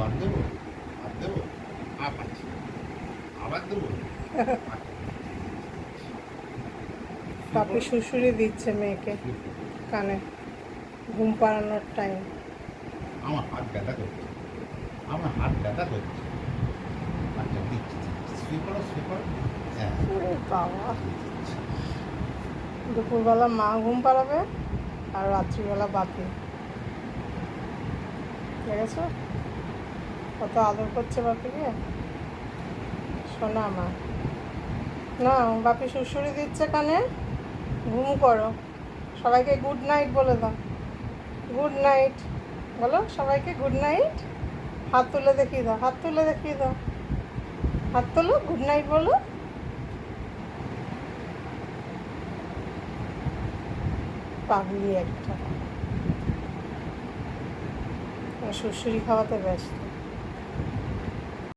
আর দেবো, আর দেবো, আর পাচ্ছি না। আবার দেবো। বাপি শুশুরি দিচ্ছে মেয়েকে কানে, ঘুম পাড়ানোর টাইম। আমার হাত ব্যথা করছে, আমার হাত ব্যথা করছে। আচ্ছা দিচ্ছি, শুয়ে পড়ো, শুয়ে পড়ো। হ্যাঁ, ওরে বাবা, দিয়ে দিচ্ছি। দুপুরবেলা মা ঘুম পাড়াবে আর রাত্রিবেলা বাপি। দেখেছো কত আদর করছে বাপিকে, শোনা মা। না, বাপি শুশুরি দিচ্ছে কানে, ঘুম করো। সবাইকে গুড নাইট বলে দাও। গুড নাইট বলো সবাইকে, গুড নাইট। হাত তুলে দেখিয়ে দাও, হাত তুলে দেখিয়ে দাও, হাত তোলো, গুড নাইট বলো। পাগলি একটা, শুশুরি খাওয়াতে ব্যস্ত।